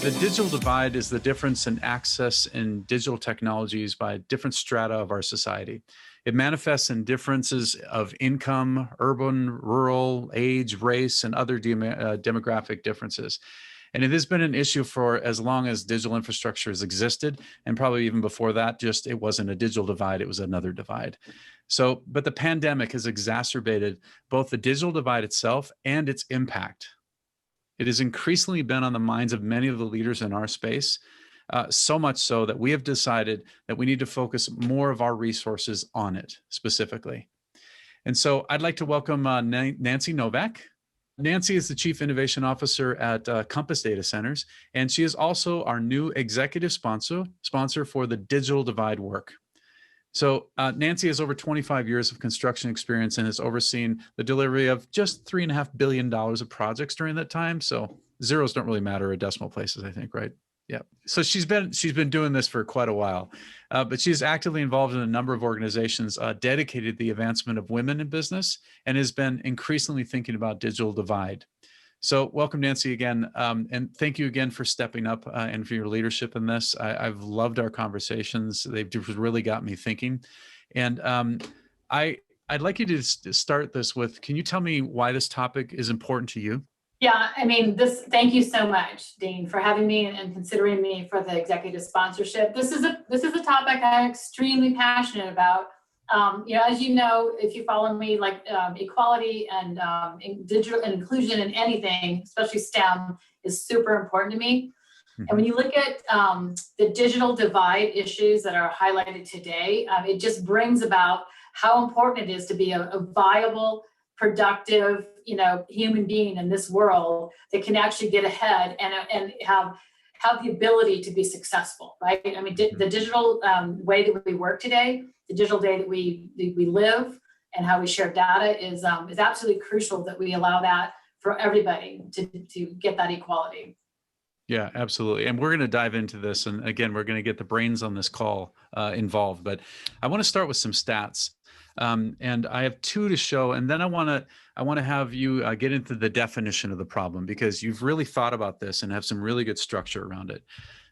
The digital divide is the difference in access in digital technologies by different strata of our society. It manifests in differences of income, urban, rural, age, race, and other demographic differences. And it has been an issue for as long as digital infrastructure has existed, and probably even before that, just it wasn't a digital divide, it was another divide. So, but the pandemic has exacerbated both the digital divide itself and its impact. It has increasingly been on the minds of many of the leaders in our space, so much so that we have decided that we need to focus more of our resources on it specifically. And so I'd like to welcome Nancy Novak. Nancy is the Chief Innovation Officer at Compass Data Centers, and she is also our new executive sponsor for the Digital Divide work. So Nancy has over 25 years of construction experience and has overseen the delivery of just $3.5 billion of projects during that time. So zeros don't really matter at decimal places, I think, right? Yeah. So she's been doing this for quite a while, but she's actively involved in a number of organizations dedicated to the advancement of women in business and has been increasingly thinking about digital divide. So welcome, Nancy, again, and thank you again for stepping up and for your leadership in this. I've loved our conversations. They've really got me thinking. And I'd like you to start this with, can you tell me why this topic is important to you? Yeah, I mean, thank you so much, Dean, for having me and considering me for the executive sponsorship. This is a topic I'm extremely passionate about. As you know, if you follow me, like equality and digital inclusion in anything, especially STEM, is super important to me. Mm-hmm. And when you look at the digital divide issues that are highlighted today, it just brings about how important it is to be a viable, productive, human being in this world that can actually get ahead and have the ability to be successful, right? I mean, the digital way that we work today, the digital day that we live and how we share data is absolutely crucial that we allow that for everybody to get that equality. Yeah, absolutely. And we're going to dive into this. And again, we're going to get the brains on this call involved. But I want to start with some stats. And I have two to show, and then I want to have you get into the definition of the problem, because you've really thought about this and have some really good structure around it.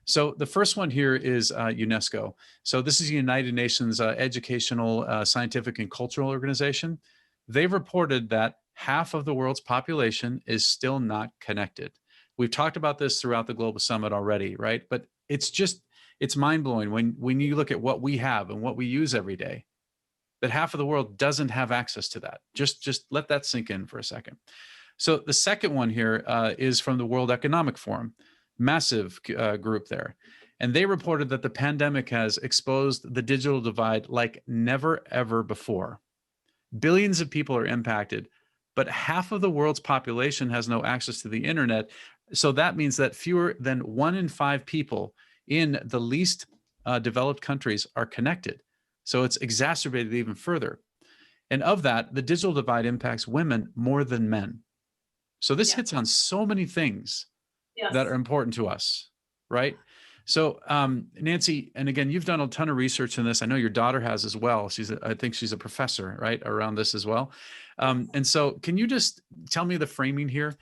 So the first one here is UNESCO. So this is the United Nations Educational, Scientific, and Cultural Organization. They've reported that half of the world's population is still not connected. We've talked about this throughout the Global Summit already, right? But it's mind-blowing when you look at what we have and what we use every day, that half of the world doesn't have access to that. Just let that sink in for a second. So the second one here is from the World Economic Forum, massive group there. And they reported that the pandemic has exposed the digital divide like never, ever before. Billions of people are impacted, but half of the world's population has no access to the internet. So that means that fewer than 1 in 5 people in the least developed countries are connected. So it's exacerbated even further. And of that, the digital divide impacts women more than men. So this hits on so many things that are important to us, right? So Nancy, and again, you've done a ton of research in this. I know your daughter has as well. I think she's a professor, right, around this as well. And so can you just tell me the framing here?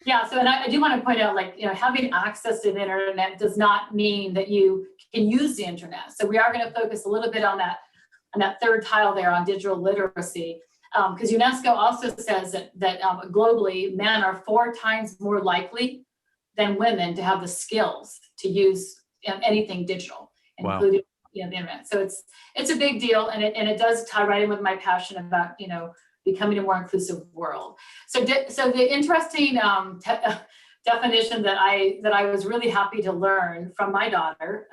Yeah, so and I do want to point out, having access to the internet does not mean that you can use the internet. So we are going to focus a little bit on that third tile there on digital literacy, because UNESCO also says that globally, men are 4 times more likely than women to have the skills to use anything digital, including the internet. So it's a big deal, and it does tie right in with my passion about becoming a more inclusive world. So the interesting definition that I was really happy to learn from my daughter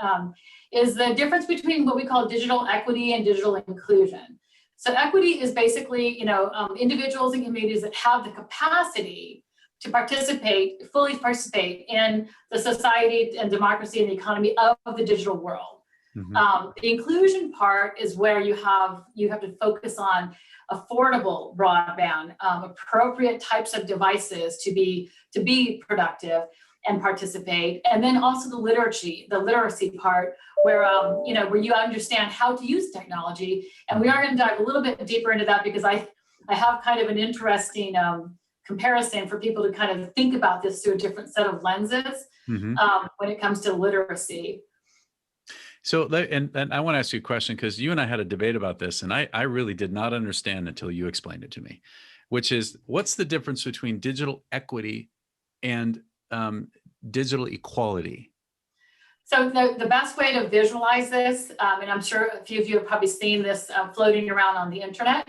is the difference between what we call digital equity and digital inclusion. So equity is basically individuals and communities that have the capacity to fully participate in the society and democracy and the economy of the digital world. Mm-hmm. The inclusion part is where you have to focus on affordable broadband, appropriate types of devices to be productive and participate, and then also the literacy part, where you understand how to use technology. And we are going to dive a little bit deeper into that, because I have kind of an interesting comparison for people to kind of think about this through a different set of lenses when it comes to literacy. So, and I want to ask you a question, because you and I had a debate about this, and I really did not understand until you explained it to me, which is, what's the difference between digital equity and digital equality? So the best way to visualize this, and I'm sure a few of you have probably seen this floating around on the internet.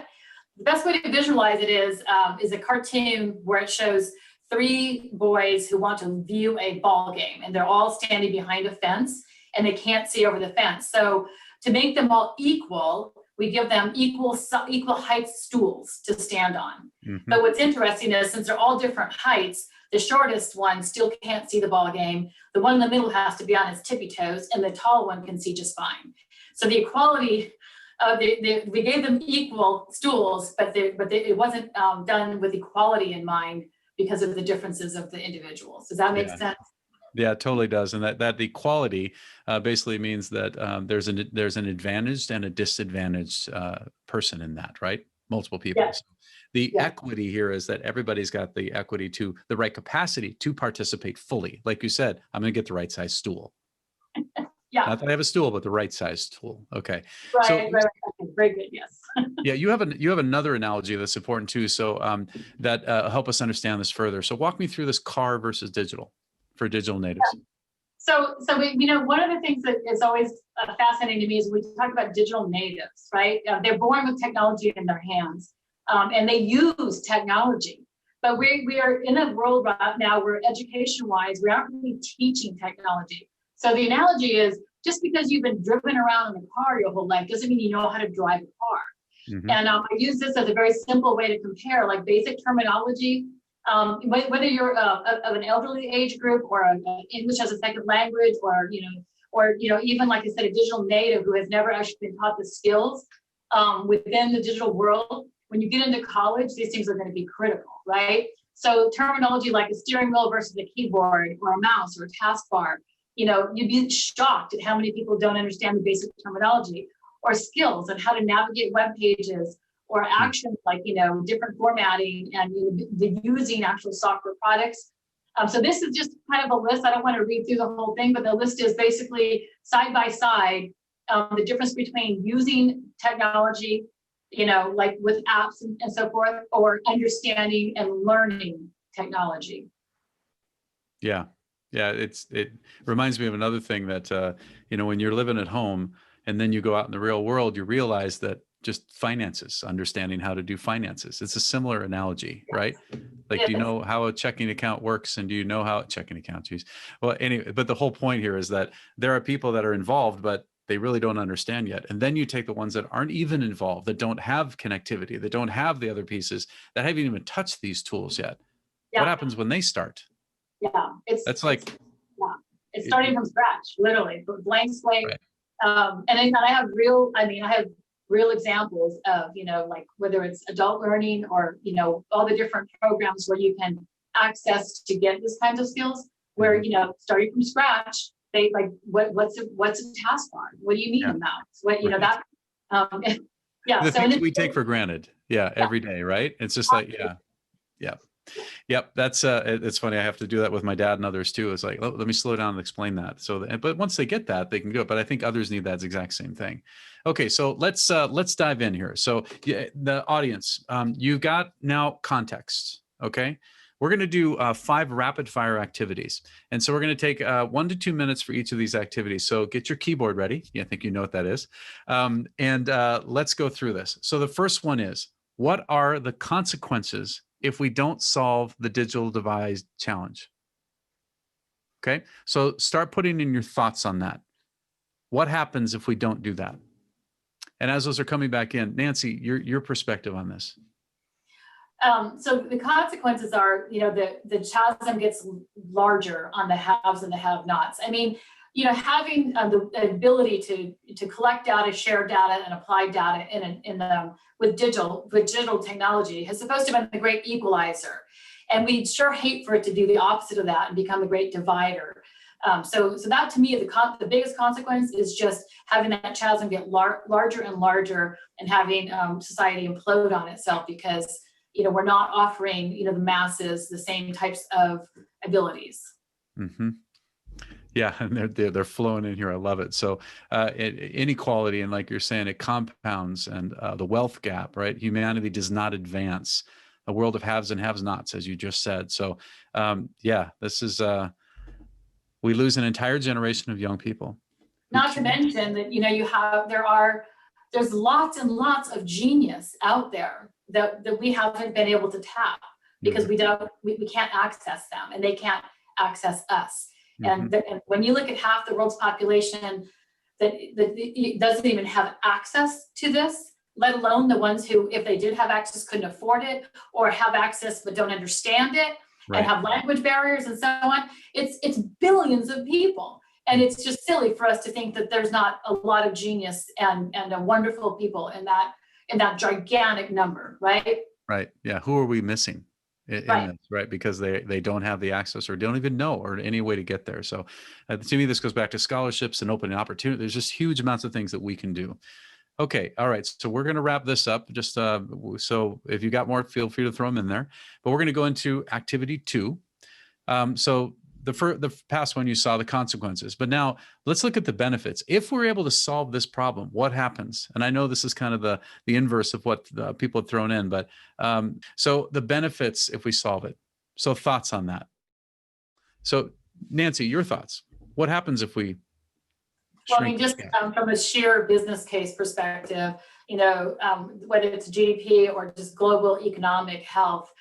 The best way to visualize it is a cartoon where it shows 3 boys who want to view a ball game, and they're all standing behind a fence and they can't see over the fence. So to make them all equal, we give them equal height stools to stand on. But what's interesting is, since they're all different heights, the shortest one still can't see the ball game. The one in the middle has to be on his tippy toes, and the tall one can see just fine. So the equality, we gave them equal stools, but it wasn't done with equality in mind because of the differences of the individuals. Does that make sense? Yeah, it totally does. And that equality basically means that there's an advantaged and a disadvantaged person in that, right? Multiple people. Yeah. So the equity here is that everybody's got the equity to the right capacity to participate fully. Like you said, I'm going to get the right size stool. Yeah. Not that I have a stool, but the right size stool. Okay. Right, So, right. Okay, very good. Yes. yeah, you have another analogy that's important too. So that help us understand this further. So walk me through this car versus digital for digital natives. Yeah. So we, one of the things that is always fascinating to me is we talk about digital natives, right? They're born with technology in their hands, and they use technology. But we are in a world right now where education-wise, we aren't really teaching technology. So the analogy is, just because you've been driven around in a car your whole life doesn't mean you know how to drive a car. And I use this as a very simple way to compare, like basic terminology. Whether you're of an elderly age group, or English as a second language, or even, like I said, a digital native who has never actually been taught the skills within the digital world, when you get into college, these things are going to be critical, right? So terminology like a steering wheel versus a keyboard, or a mouse, or a taskbar, you'd be shocked at how many people don't understand the basic terminology, or skills and how to navigate web pages, or actions like, different formatting and the using actual software products. So this is just kind of a list. I don't want to read through the whole thing, but the list is basically side by side, the difference between using technology, like with apps and so forth, or understanding and learning technology. Yeah. Yeah. It reminds me of another thing that, when you're living at home and then you go out in the real world, you realize that just finances, understanding how to do finances. It's a similar analogy, right? Like, do you know how a checking account works? And do you know how checking account, geez. Well, anyway, but the whole point here is that there are people that are involved, but they really don't understand yet. And then you take the ones that aren't even involved, that don't have connectivity, that don't have the other pieces, that haven't even touched these tools yet. What happens when they start? Yeah, it's starting from scratch, literally, blank slate. Right. And I have real examples of, like whether it's adult learning or, all the different programs where you can access to get this kinds of skills, where, starting from scratch, they like, what's a taskbar? What do you mean a mouse? What, that, yeah. The things we take for granted. Yeah. Every day. Right. It's just like, yeah. Yep. That's it's funny. I have to do that with my dad and others too. It's like, let me slow down and explain that. So, but once they get that, they can do it. But I think others need that exact same thing. Okay. So let's dive in here. So the audience, you've got now context. Okay. We're going to do 5 rapid fire activities. And so we're going to take 1 to 2 minutes for each of these activities. So get your keyboard ready. Yeah, I think you know what that is. And let's go through this. So the first one is, what are the consequences if we don't solve the digital divide challenge? Okay, so start putting in your thoughts on that. What happens if we don't do that? And as those are coming back in, Nancy, your perspective on this. So the consequences are, the chasm gets larger on the haves and the have-nots. I mean, having the ability to collect data, share data, and apply data with digital technology is supposed to be the great equalizer, and we sure hate for it to do the opposite of that and become the great divider. So that, to me, the biggest consequence is just having that chasm get larger and larger, and having society implode on itself, because we're not offering, the masses the same types of abilities. Mm-hmm. Yeah, and they're flowing in here. I love it. So inequality, and like you're saying, it compounds, and the wealth gap, right? Humanity does not advance. A world of haves and have-nots, as you just said. So yeah, this is we lose an entire generation of young people. Not to mention that, there's lots and lots of genius out there that we haven't been able to tap because we can't access them, and they can't access us. Mm-hmm. And when you look at half the world's population that doesn't even have access to this, let alone the ones who, if they did have access, couldn't afford it, or have access but don't understand it, Right. and have language barriers and so on. It's billions of people. And it's just silly for us to think that there's not a lot of genius and wonderful people in that gigantic number, right? Right. Yeah. Who are we missing in this, right? Because they don't have the access, or don't even know, or any way to get there. So to me, this goes back to scholarships and opening opportunity. There's just huge amounts of things that we can do. Okay. All right. So we're going to wrap this up. Just so if you got more, feel free to throw them in there. But we're going to go into activity 2. So the past one, you saw the consequences, but now let's look at the benefits. If we're able to solve this problem, what happens? And I know this is kind of the inverse of what the people have thrown in, but so the benefits if we solve it. So thoughts on that. So Nancy, your thoughts. What happens if we Well, I mean, just from a sheer business case perspective, whether it's GDP or just global economic health,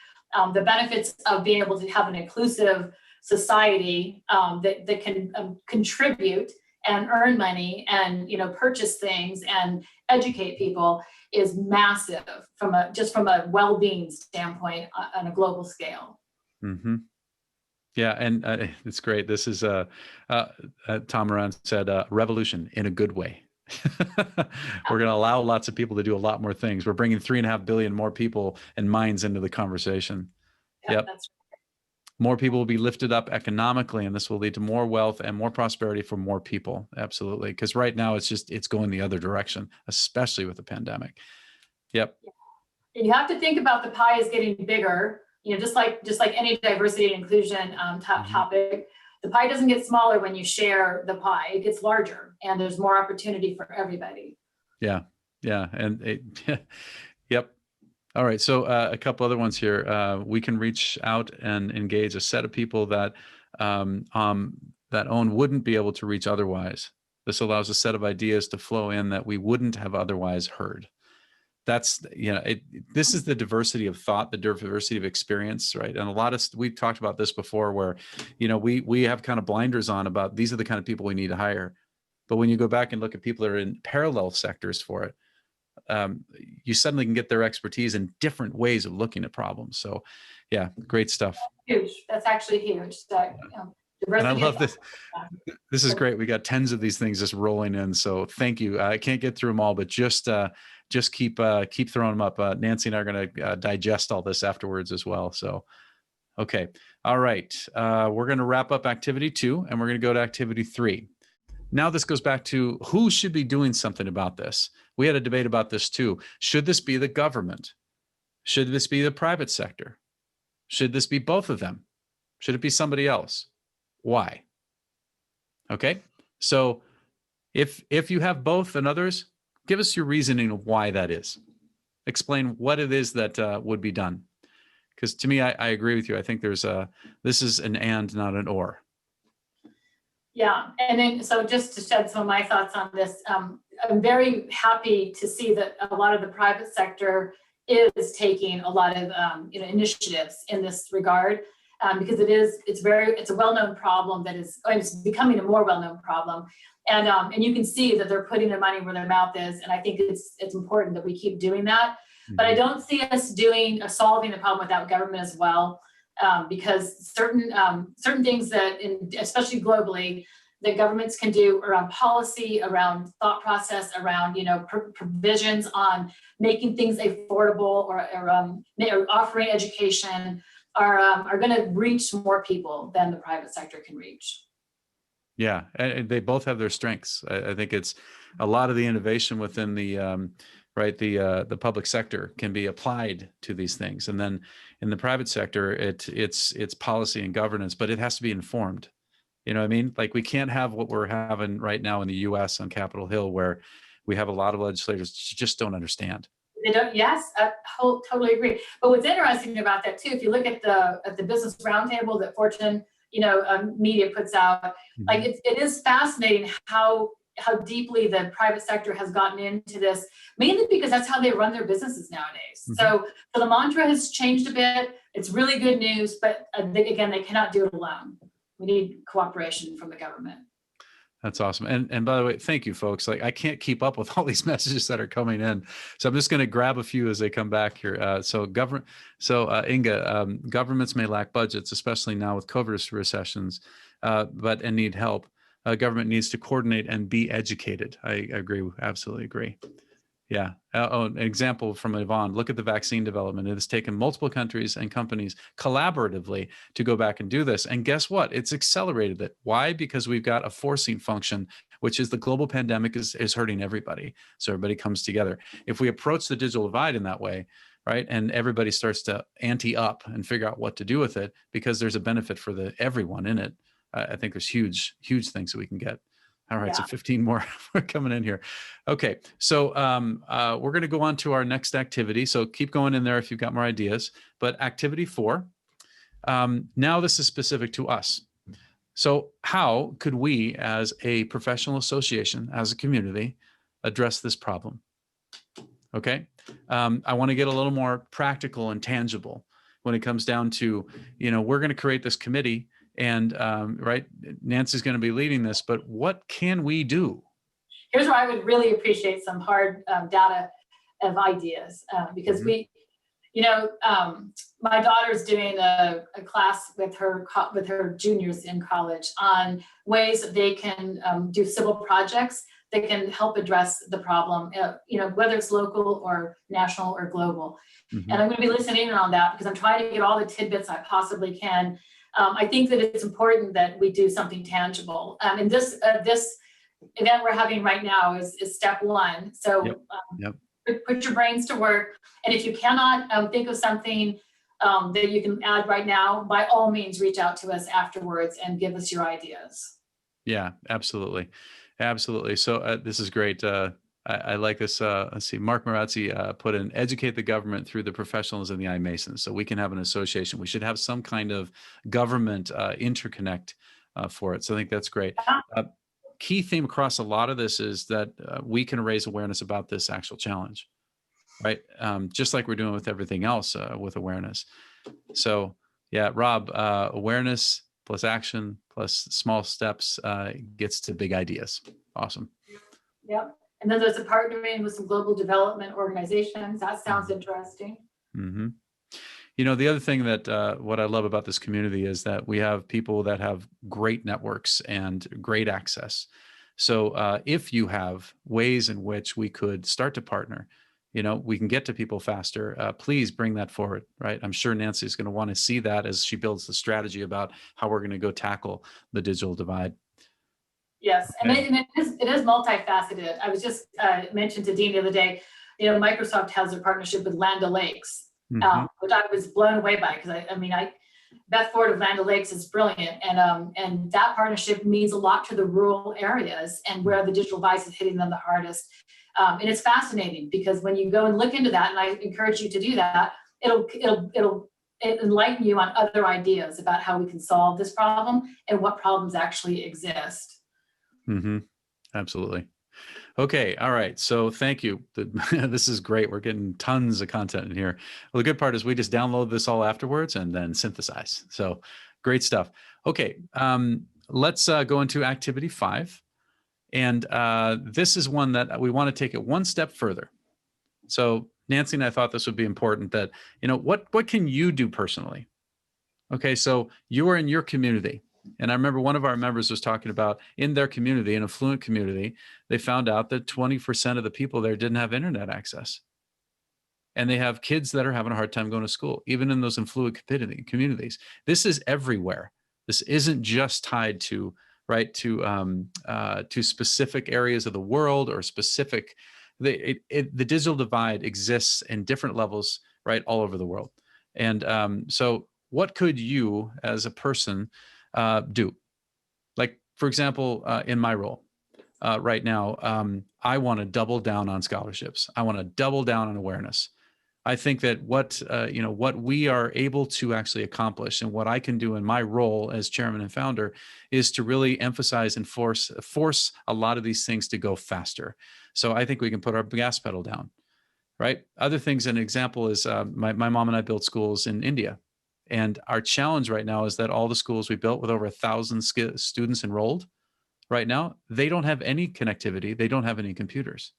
the benefits of being able to have an inclusive society that can contribute and earn money and purchase things and educate people is massive from a well-being standpoint on a global scale. Mm-hmm. Yeah, and it's great. This is Tom Moran said, revolution in a good way. We're going to allow lots of people to do a lot more things. We're bringing 3.5 billion more people and minds into the conversation. Yep. That's right. More people will be lifted up economically, and this will lead to more wealth and more prosperity for more people. Absolutely. Because right now it's going the other direction, especially with the pandemic. Yep. And you have to think about the pie is getting bigger, just like any diversity and inclusion topic. The pie doesn't get smaller when you share the pie. It gets larger, and there's more opportunity for everybody. Yeah. Yeah. And yep. All right. So a couple other ones here. We can reach out and engage a set of people that that OWN wouldn't be able to reach otherwise. This allows a set of ideas to flow in that we wouldn't have otherwise heard. That's, this is the diversity of thought, the diversity of experience, right? And we've talked about this before where, we have kind of blinders on about these are the kind of people we need to hire. But when you go back and look at people that are in parallel sectors for it, you suddenly can get their expertise in different ways of looking at problems. So yeah, great stuff. Huge. That's actually huge. And I love this. This is great. We got tens of these things just rolling in. So thank you. I can't get through them all, but just keep throwing them up. Nancy and I are going to digest all this afterwards as well. So, okay. All right. We're going to wrap up activity 2, and we're going to go to activity 3. Now this goes back to who should be doing something about this. We had a debate about this too. Should this be the government? Should this be the private sector? Should this be both of them? Should it be somebody else? Why? Okay. So if you have both and others, give us your reasoning of why that is. Explain what it is that would be done. Because to me, I agree with you. I think this is an and, not an or. Yeah, and then so just to shed some of my thoughts on this, I'm very happy to see that a lot of the private sector is taking a lot of initiatives in this regard, because it's a well-known problem that it's becoming a more well-known problem, and you can see that they're putting their money where their mouth is, and I think it's important that we keep doing that. Mm-hmm. But I don't see us solving the problem without government as well. Because certain things that, especially globally, that governments can do around policy, around thought process, around provisions on making things affordable or offering education are going to reach more people than the private sector can reach. Yeah, and they both have their strengths. I think it's a lot of the innovation within the right? The public sector can be applied to these things, and then in the private sector, it's policy and governance, but it has to be informed. You know what I mean? Like, we can't have what we're having right now in the U.S. on Capitol Hill, where we have a lot of legislators who just don't understand. They don't. Yes, I totally agree. But what's interesting about that too, if you look at the business roundtable that Fortune, media puts out, like it is fascinating how deeply the private sector has gotten into this, mainly because that's how they run their businesses nowadays. So the mantra has changed a bit. It's really good news, but again, they cannot do it alone. We need cooperation from the government. That's awesome. And by the way, thank you, folks. Like, I can't keep up with all these messages that are coming in, so I'm just going to grab a few as they come back here. Inga, governments may lack budgets, especially now with COVID recessions, and need help. Government needs to coordinate and be educated. I agree, absolutely agree. Yeah. An example from Yvonne, look at the vaccine development. It has taken multiple countries and companies collaboratively to go back and do this. And guess what? It's accelerated it. Why? Because we've got a forcing function, which is the global pandemic is hurting everybody. So everybody comes together. If we approach the digital divide in that way, right, and everybody starts to ante up and figure out what to do with it, because there's a benefit for everyone in it, I think there's huge things that we can get. All right, so 15 more are coming in here. Okay, so we're going to go on to our next activity. So keep going in there if you've got more ideas. But activity 4, now this is specific to us. So how could we, as a professional association, as a community, address this problem? Okay, I want to get a little more practical and tangible when it comes down to, we're going to create this committee. And right, Nancy's going to be leading this, but what can we do? Here's where I would really appreciate some hard data of ideas, because my daughter's doing a class with her juniors in college on ways that they can do civil projects that can help address the problem, whether it's local or national or global. And I'm going to be listening in on that because I'm trying to get all the tidbits I possibly can. I think that it's important that we do something tangible. And this event we're having right now is step 1. So put your brains to work. And if you cannot think of something that you can add right now, by all means, reach out to us afterwards and give us your ideas. Yeah, absolutely. Absolutely. So this is great. I like this. Let's see. Mark Marazzi put in, educate the government through the professionals and the iMasons. So we can have an association. We should have some kind of government interconnect for it. So I think that's great. Key theme across a lot of this is that we can raise awareness about this actual challenge, right? Just like we're doing with everything else with awareness. So yeah, Rob, awareness plus action plus small steps gets to big ideas. Awesome. Yep. And then there's a partnering with some global development organizations. That sounds interesting. Mm-hmm. The other thing that what I love about this community is that we have people that have great networks and great access. So if you have ways in which we could start to partner, we can get to people faster, please bring that forward, right? I'm sure Nancy is going to want to see that as she builds the strategy about how we're going to go tackle the digital divide. Yes, okay. And it is multifaceted. I was just mentioned to Dean the other day, Microsoft has a partnership with Land O'Lakes, which I was blown away by, because Beth Ford of Land O'Lakes is brilliant, and that partnership means a lot to the rural areas and where the digital device is hitting them the hardest. And it's fascinating because when you go and look into that, and I encourage you to do that, it'll enlighten you on other ideas about how we can solve this problem and what problems actually exist. Mm-hmm. Absolutely. Okay. All right. So thank you. This is great. We're getting tons of content in here. Well, the good part is we just download this all afterwards and then synthesize. So great stuff. Okay. Let's go into activity 5. And this is one that we want to take it one step further. So Nancy and I thought this would be important, that, what can you do personally? Okay. So you are in your community. And I remember one of our members was talking about, in their community, an affluent community, they found out that 20% of the people there didn't have internet access. And they have kids that are having a hard time going to school, even in those affluent communities. This is everywhere. This isn't just tied to specific areas of the world or specific the digital divide exists in different levels, right, all over the world. And so what could you as a person do? Like, for example, in my role right now, I want to double down on scholarships. I want to double down on awareness. I think that what we are able to actually accomplish, and what I can do in my role as chairman and founder, is to really emphasize and force a lot of these things to go faster. So I think we can put our gas pedal down, right? Other things, an example is my mom and I built schools in India. And our challenge right now is that all the schools we built with over 1,000 students enrolled right now, they don't have any connectivity. They don't have any computers.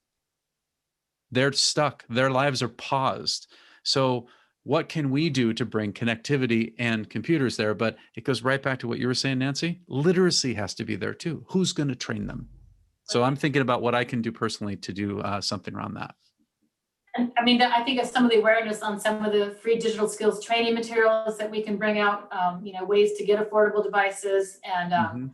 They're stuck. Their lives are paused. So what can we do to bring connectivity and computers there? But it goes right back to what you were saying, Nancy. Literacy has to be there too. Who's going to train them? So I'm thinking about what I can do personally to do something around that. And I mean, I think of some of the awareness on some of the free digital skills training materials that we can bring out, ways to get affordable devices and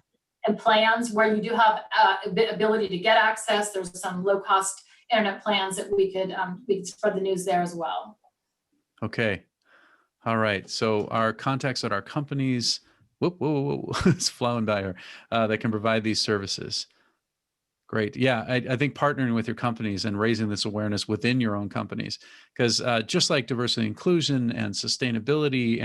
plans where you do have ability to get access. There's some low cost internet plans that we could spread the news there as well. Okay. All right. So our contacts at our companies, whoa, it's flowing by here, that can provide these services. Great. Yeah, I think partnering with your companies and raising this awareness within your own companies, because just like diversity, inclusion, and sustainability,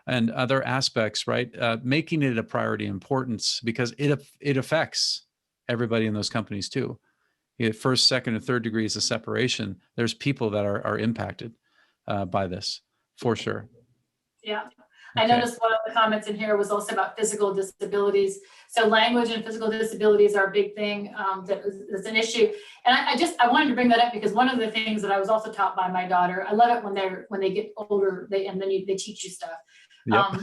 and other aspects, right? Making it a priority importance, because it affects everybody in those companies too. First, second, and third degrees of separation. There's people that are impacted by this, for sure. Yeah. Okay. I noticed one of the comments in here was also about physical disabilities. So language and physical disabilities are a big thing that is an issue. And I wanted to bring that up because one of the things that I was also taught by my daughter, I love it when they get older, they teach you stuff. Yep.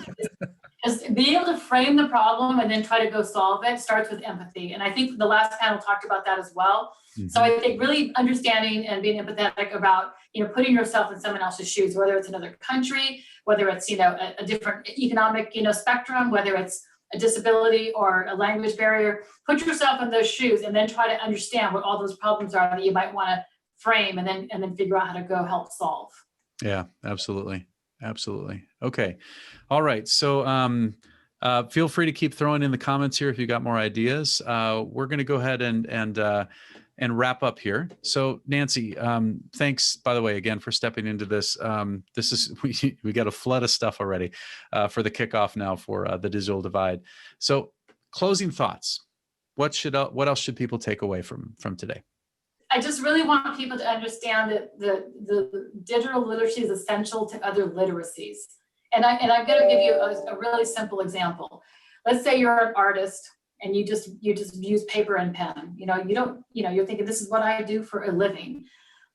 Is be able to frame the problem and then try to go solve it starts with empathy. And I think the last panel talked about that as well. Mm-hmm. So I think really understanding and being empathetic about, putting yourself in someone else's shoes, whether it's another country, whether it's, a different economic, spectrum, whether it's a disability or a language barrier, put yourself in those shoes and then try to understand what all those problems are that you might want to frame and then figure out how to go help solve. Yeah, absolutely. Absolutely. Okay. All right. So feel free to keep throwing in the comments here if you got more ideas. We're going to go ahead and wrap up here. So Nancy, thanks, by the way, again, for stepping into this. This is, we got a flood of stuff already for the kickoff now for the digital divide. So closing thoughts, what else should people take away from today? I just really want people to understand that the digital literacy is essential to other literacies. And I'm going to give you a really simple example. Let's say you're an artist and you just use paper and pen. You're thinking this is what I do for a living.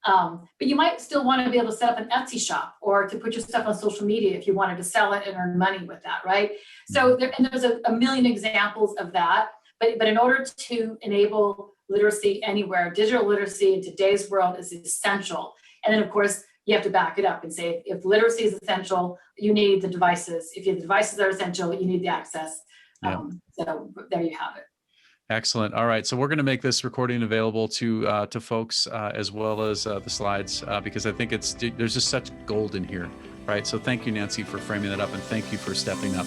But you might still want to be able to set up an Etsy shop or to put your stuff on social media if you wanted to sell it and earn money with that, right? So there's a million examples of that. But in order to enable literacy anywhere, digital literacy in today's world is essential. And then, of course, you have to back it up and say, if literacy is essential, you need the devices. If the devices are essential, you need the access. Yeah. So there you have it. Excellent. All right. So we're going to make this recording available to folks as well as the slides because I think there's just such gold in here, right? So thank you, Nancy, for framing that up, and thank you for stepping up.